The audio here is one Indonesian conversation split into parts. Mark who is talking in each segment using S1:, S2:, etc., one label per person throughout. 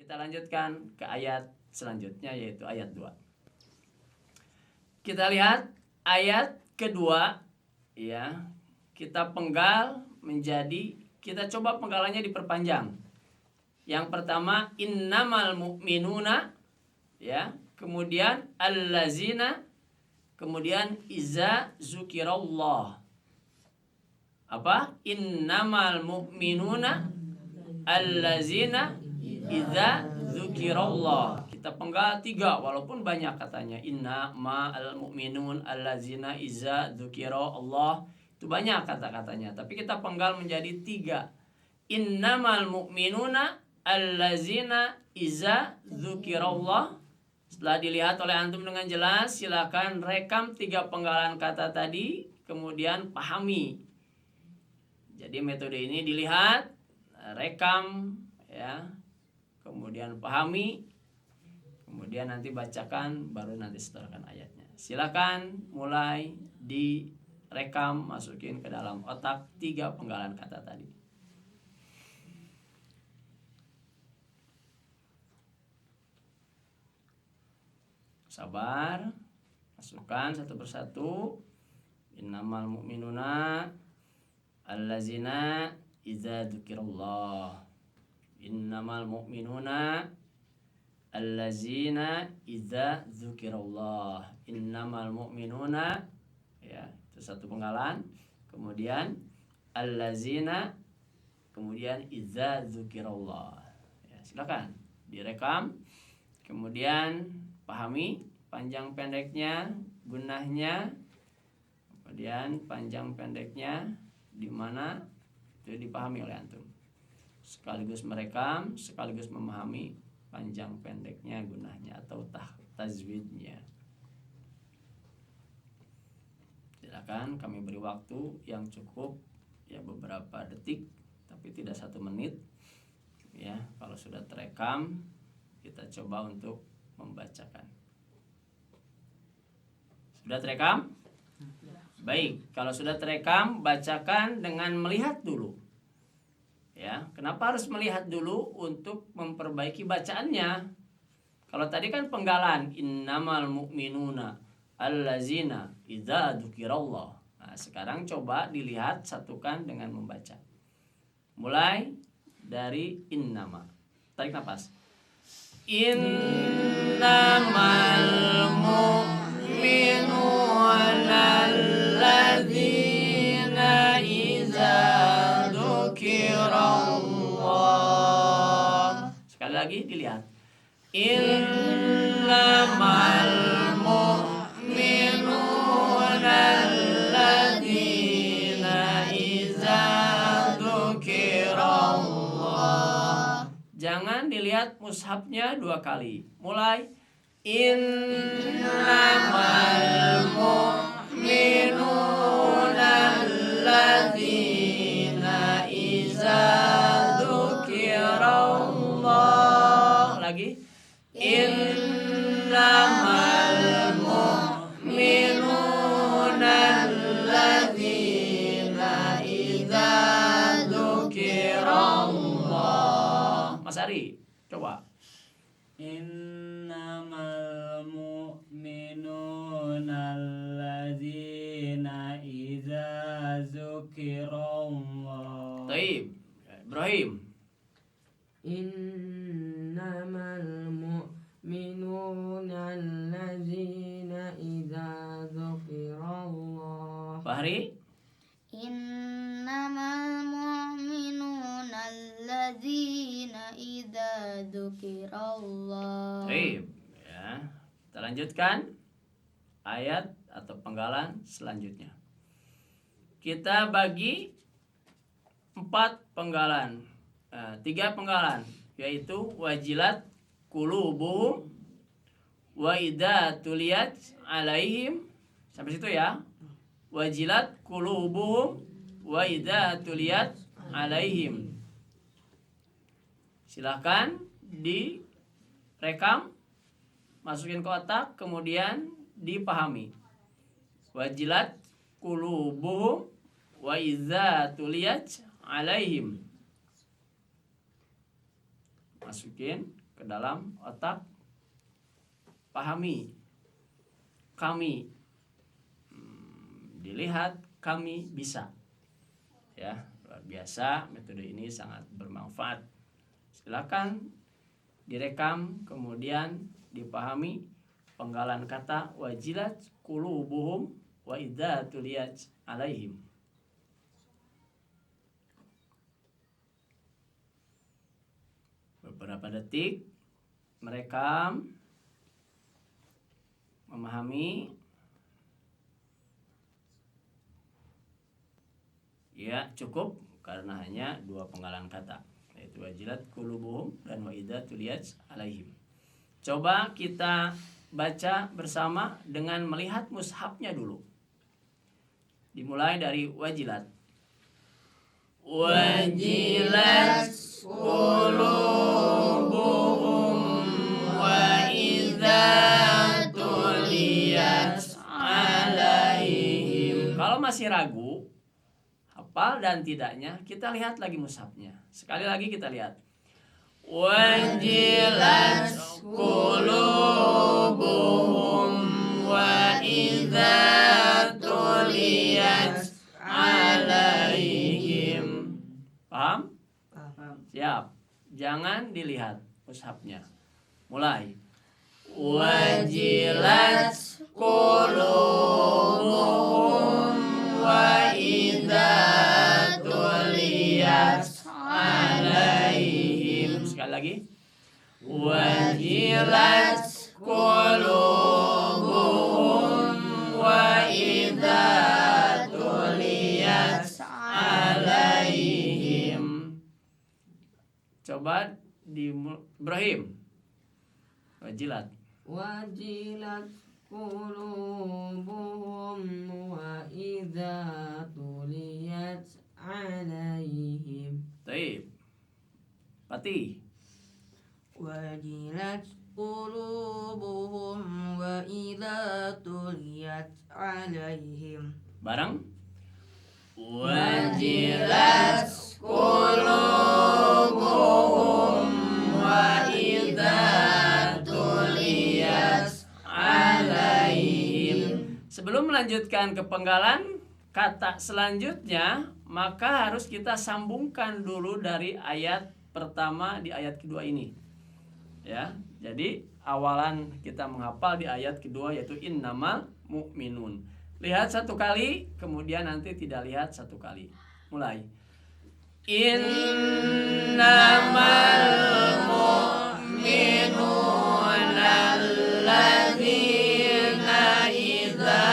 S1: Kita lanjutkan ke ayat selanjutnya, yaitu ayat 2. Kita lihat ayat kedua, ya. Kita penggal menjadi, kita coba penggalannya diperpanjang. Yang pertama innamal mu'minuna, ya. Kemudian allazina, kemudian iza zukirallah. Apa? Innamal mu'minuna allazina iza zukirallah. Kita penggal 3 walaupun banyak katanya. Inna ma'al mu'minun allazina iza zukirallah. Itu banyak kata-katanya, tapi kita penggal menjadi 3. Innamal mu'minuna allazina iza zukirallah. Setelah dilihat oleh antum dengan jelas, silakan rekam 3 penggalan kata tadi, kemudian pahami. Jadi metode ini dilihat, rekam, ya, kemudian pahami, kemudian nanti bacakan, baru nanti setorkan ayatnya. Silakan mulai direkam, masukin ke dalam otak 3 penggalan kata tadi. Sabar, masukkan satu persatu. Innamal mu'minuna allazina iza dzukirallah. Innamal mu'minuna allazina iza dzukirallah. Innamal mu'minuna, ya, itu satu penggalan. Kemudian allazina, kemudian iza dzukirallah. Ya, silakan direkam, kemudian pahami panjang pendeknya, gunahnya, kemudian panjang pendeknya di mana, itu dipahami oleh antum. Sekaligus merekam, sekaligus memahami panjang pendeknya, gunahnya atau tajwidnya. Silakan, kami beri waktu yang cukup, ya, beberapa detik, tapi tidak 1 menit. Ya, kalau sudah terekam, kita coba untuk membacakan. Sudah terekam? Baik, kalau sudah terekam, bacakan dengan melihat dulu. Ya, kenapa harus melihat dulu? Untuk memperbaiki bacaannya. Kalau tadi kan penggalan, innamal mu'minuna allazina idza dzukirallah. Nah, sekarang coba dilihat, satukan dengan membaca. Mulai dari innama. Tarik nafas. Innamal mu'minuna allazina iza dzukirallah. Sekali lagi dilihat. Innamal mu'minuna allazina iza dzukirallah. Jangan dilihat mushafnya 2 kali. Mulai. Innamal mu'minuna allazina iza dzukirallah. Lagi. Innamal mu'minuna allazina iza dzukirallah. Mas Ari, coba.
S2: Innamal mu'minuna allazina idza dzukirallah.
S1: Taib. Ibrahim.
S3: Innamal mu'minuna allazina idza dzukirallah.
S1: Fahri.
S4: Innamal mu'minuna allazina idza dzukirallah.
S1: Taib. Ya. Kita lanjutkan ayat atau penggalan selanjutnya. Kita bagi 4 penggalan, 3 penggalan, yaitu wajilat qulubuhum wa idza tuliyat alaihim. Sampai situ ya. Wajilat qulubuhum wa idza tuliyat alaihim. Silahkan direkam, masukin ke otak, kemudian dipahami. Wajilat qulubuhum wa idza tuliyat alaihim. Masukin ke dalam otak, pahami, kami. Dilihat, kami bisa. Ya, luar biasa, metode ini sangat bermanfaat. Silakan direkam, kemudian dipahami penggalan kata wajilat qulubuhum wa idza tuliyat alaihim. Beberapa detik merekam, memahami. Ya, cukup karena hanya 2 penggalan kata, yaitu wajilat qulubuhum dan wa idza tuliyat alaihim. Coba kita baca bersama dengan melihat mushafnya dulu. Dimulai dari wajilat. Wajilat qulubuhum wa idza tuliyat alaihim. Kalau masih ragu hafal dan tidaknya, kita lihat lagi mushafnya. Sekali lagi kita lihat. Wajilat qulubuhum wa idza tuliyat alaihim. Paham?
S3: Paham.
S1: Siap. Jangan dilihat mushafnya. Mulai. Wajilat qulubuhum wa idza tuliyat alaihim. Sekali lagi. Wajilat qulubuhum wa idza tuliyat alaihim. Coba di Ibrahim. Wajilat.
S3: Wajilat qulubuhum wa idza tuliyat alaihim.
S1: Baik. Pati.
S3: Wajilat qulubuhum wa idza tuliyat alaihim.
S1: Bareng. Wajilat qulubuhum wa idza tuliyat alaihim. Sebelum melanjutkan ke penggalan kata selanjutnya, maka harus kita sambungkan dulu dari ayat pertama di ayat kedua ini. Ya, jadi awalan kita menghafal di ayat kedua yaitu innamal mu'minun. Lihat 1 kali, kemudian nanti tidak lihat 1 kali. Mulai. Innamal mu'minuna alladzina idza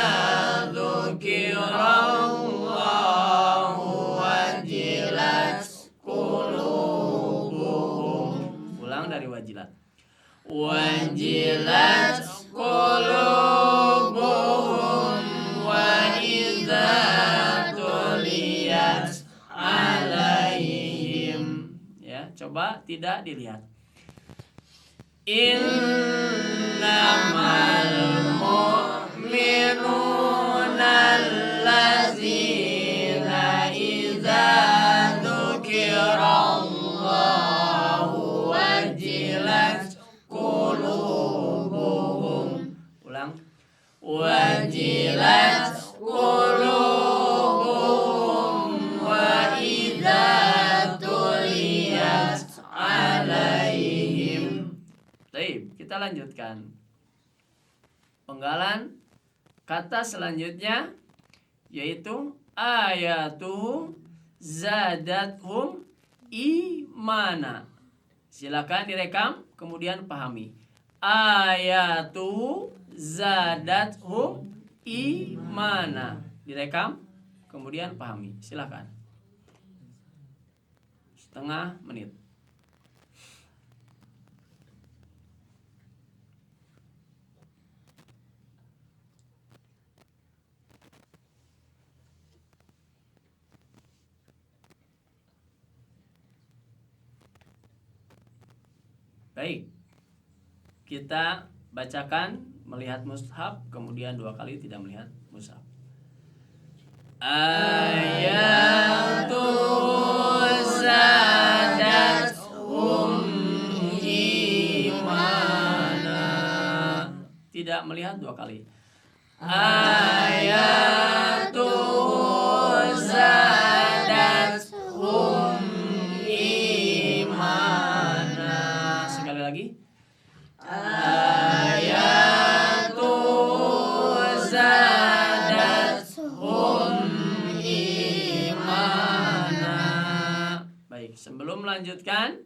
S1: dzukirallahu wajilat qulubuhum. Ulang dari wajilat. Wajilat qulubuhum wa idza tuliyat alaihim. Ya, coba tidak dilihat. Innamal mu'minuna alladzina idza dzukirallahu wajilat qulubuhum. Ulang. Wajilat qulubuhum wa idza tuliyat alaihim. Baik, kita lanjutkan. Penggalan kata selanjutnya yaitu ayatuhu zadathum imana. Silakan direkam kemudian pahami. Ayatuhu zadathum imana. Direkam kemudian pahami. Silakan. Setengah menit. Baik, kita bacakan melihat mushaf, kemudian 2 kali tidak melihat mushaf. Ayatu zadathum imana. melihat 2 kali. Ayatuhu zadathum imana. Sekali lagi. Ayatuhu zadathum imana. Baik, sebelum melanjutkan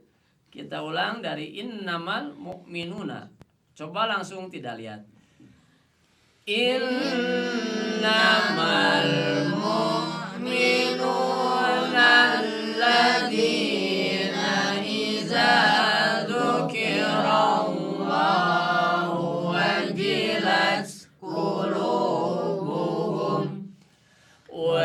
S1: kita ulang dari innamal mu'minuna. Coba langsung tidak lihat. Innamal mu'minuna alladzina iza dzukirallahu wajilat qulubuhum wa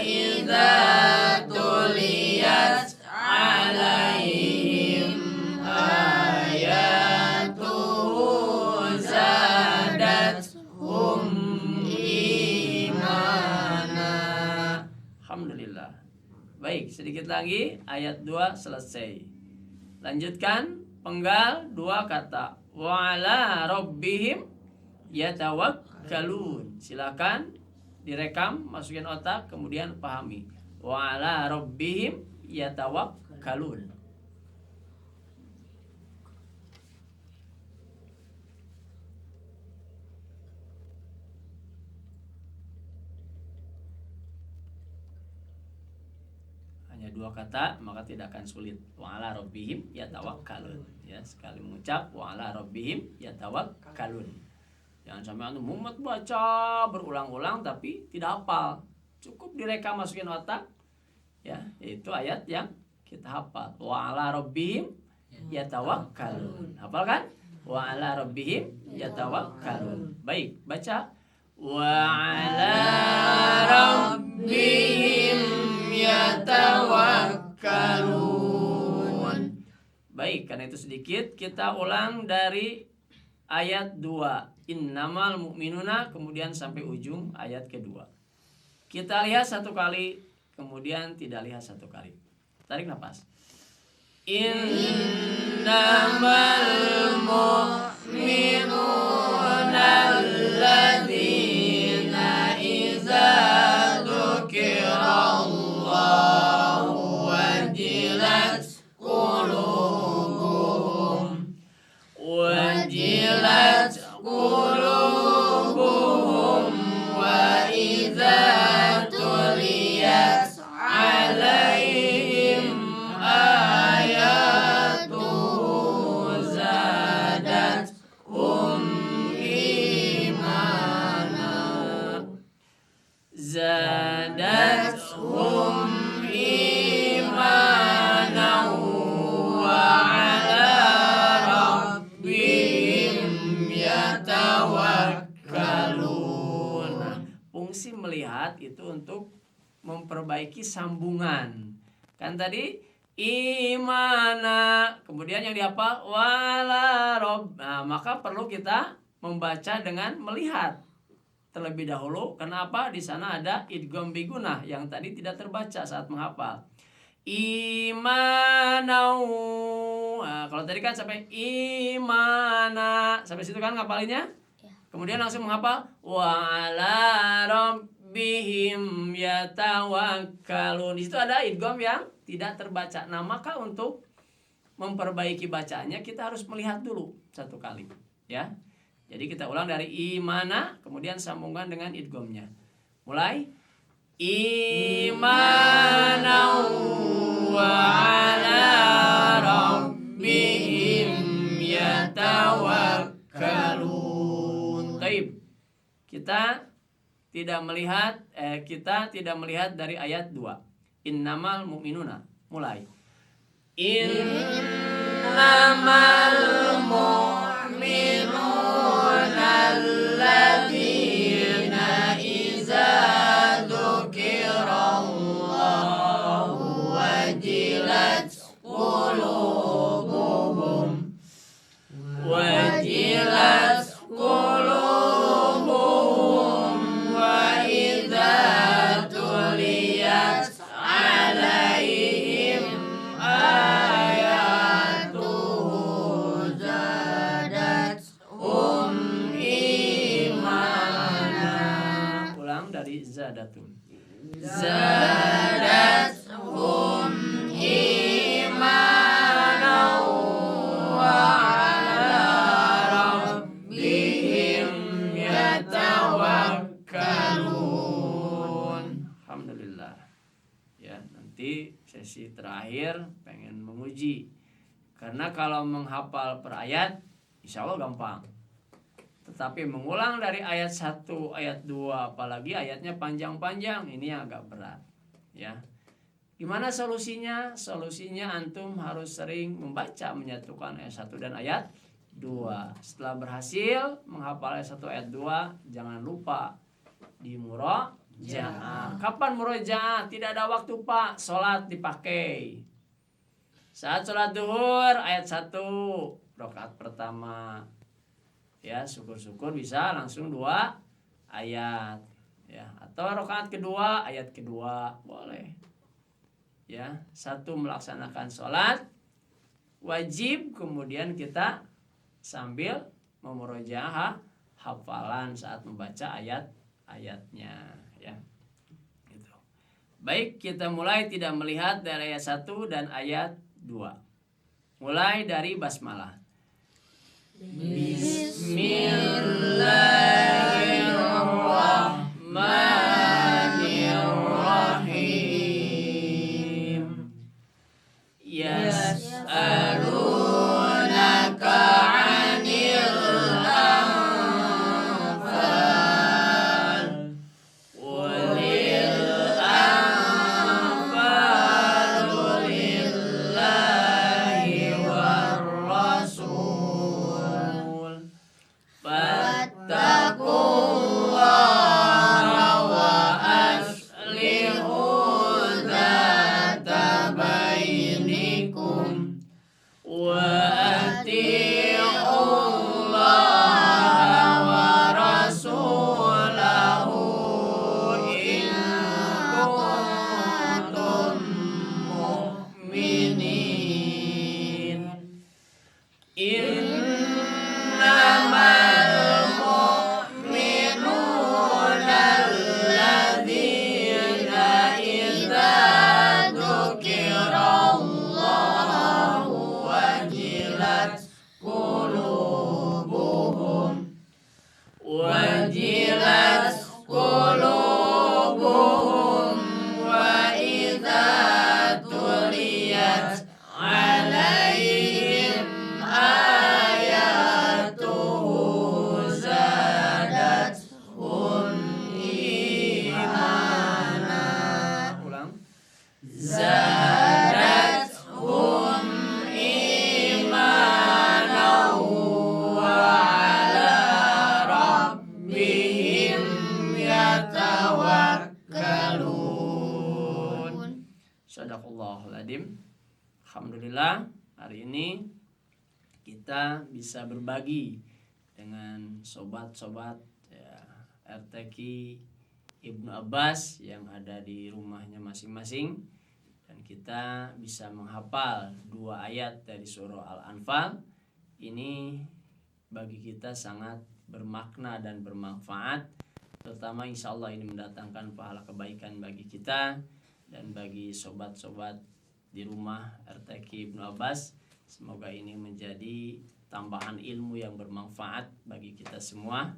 S1: idza tuliyat alaihim ayatuhu zadathum imana. Alhamdulillah. Baik, sedikit lagi ayat 2 selesai. Lanjutkan penggal 2 kata. Wa ala rabbihim yatawakkalun. Silakan direkam, masukin otak, kemudian pahami. Wa ala rabbihim yatawakkalun. Hanya 2 kata, maka tidak akan sulit. Wa ala rabbihim yatawakkalun. Ya, sekali mengucap wa ala rabbihim yatawakkalun. Jangan sampai antum mumet baca berulang-ulang tapi tidak hafal. Cukup direkam, masukin otak. Ya, yaitu ayat yang kita hafal. Wa ala rabbihim yatawakkalun. Hafal kan? Wa ala rabbihim yatawakkalun. Baik, baca. Wa ala rabbihim yatawakkalun. Baik, karena itu sedikit kita ulang dari ayat 2. Innamal mu'minuna, kemudian sampai ujung ayat kedua. Kita lihat 1 kali, kemudian tidak lihat 1 kali. Tarik nafas. Innamal mu'minuna alladzina iza dzukirallahu wajilat qulubuhum wa idza tuliyat alaihim ayatuhu zadathum imana. Zadathum imana wa ala rabbihim yatawakkalun. Nah, fungsi melihat itu untuk memperbaiki sambungan. Kan tadi imana, kemudian yang dihafal wala rob. Nah, maka perlu kita membaca dengan melihat terlebih dahulu. Kenapa? Di sana ada idgham bigunah yang tadi tidak terbaca saat menghafal. Imanau. Nah, kalau tadi kan sampai imana, sampai situ kan ngapalinnya? Kemudian langsung menghafal wa ala rabbihim yatawakkalun. Di situ ada idgham yang tidak terbaca. Nah, maka untuk memperbaiki bacaannya kita harus melihat dulu 1 kali, ya. Jadi kita ulang dari imana, kemudian sambungkan dengan idghamnya. Mulai. Imanau wa ala rabbihim yatawakkalun. Taib. Kita tidak melihat dari ayat 2. Innamal mu'minuna. Mulai. Innamal mu'minuna alladzina iza dzukirallahu wajilat qulubuhum wa idza tuliyat alaihim ayatuhu zadatun.
S3: Zadathum imanan wa ala rabbihim yatawakkalun.
S1: Alhamdulillah. Ya, nanti sesi terakhir pengen menguji. Karena kalau menghafal per ayat insya Allah gampang. Tetapi mengulang dari ayat 1, ayat 2, apalagi ayatnya panjang-panjang, ini agak berat. Ya. Gimana solusinya? Solusinya antum harus sering membaca, menyatukan ayat 1 dan ayat 2. Setelah berhasil menghafal ayat 1, ayat 2, jangan lupa di murojaah. Kapan murojaah? Tidak ada waktu, Pak. Salat dipakai. Saat salat duhur ayat 1, rakaat pertama. Ya, syukur-syukur bisa langsung 2 ayat. Ya, atau rakaat kedua ayat kedua boleh. Ya, 1 melaksanakan sholat wajib, kemudian kita sambil memurojaah hafalan saat membaca ayat-ayatnya, ya. Gitu. Baik, kita mulai tidak melihat dari ayat 1 dan ayat 2. Mulai dari basmalah. Bismillahirrahmanirrahim. Yas'alunaka 'anil anfal. Qulil anfalu lillahi war rasul. Fattaqullaha wa aslihu dzata bainikum wa ati'ullaha wa rasulahu in kuntum mu'minin. Innamal mu'minuna alladzina idza dzukirallahu wajilat qulubuhum wa idza tuliyat 'alaihim ayatuhu zadathum imana. Ulang. Zadathum imana wa ala rabbihim yatawakkalun. Shadaqallahul adzim. Alhamdulillah, hari ini kita bisa berbagi dengan sobat-sobat ya, RTQ Ibnu Abbas yang ada di rumahnya masing-masing, dan kita bisa menghafal 2 ayat dari surah Al-Anfal. Ini bagi kita sangat bermakna dan bermanfaat, terutama insya Allah ini mendatangkan pahala kebaikan bagi kita dan bagi sobat-sobat di rumah RTQ Ibnu Abbas. Semoga ini menjadi tambahan ilmu yang bermanfaat bagi kita semua.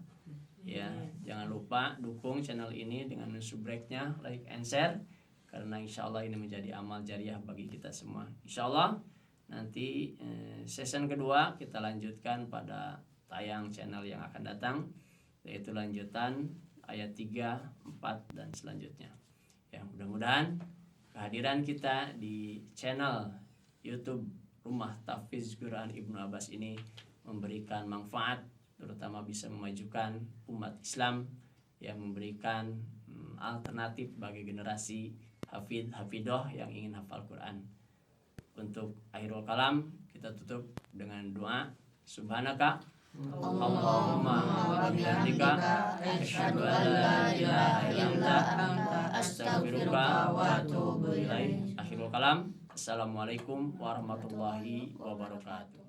S1: Ya, jangan lupa dukung channel ini dengan subscribe-nya, like and share, karena insya Allah ini menjadi amal jariah bagi kita semua. Insya Allah nanti season kedua kita lanjutkan pada tayang channel yang akan datang, yaitu lanjutan ayat 3, 4 dan selanjutnya. Ya, mudah-mudahan kehadiran kita di channel YouTube Rumah Tahfiz Quran Ibnu Abbas ini memberikan manfaat, terutama bisa memajukan umat Islam, yang memberikan alternatif bagi generasi hafidoh yang ingin hafal Quran. Untuk akhirul kalam kita tutup dengan doa. Subhanaka Allahumma wa bihamdika asyhadu an la ilaha illa anta astaghfiruka wa atubu ilaik. Akhirul kalam. Assalamualaikum warahmatullahi wabarakatuh.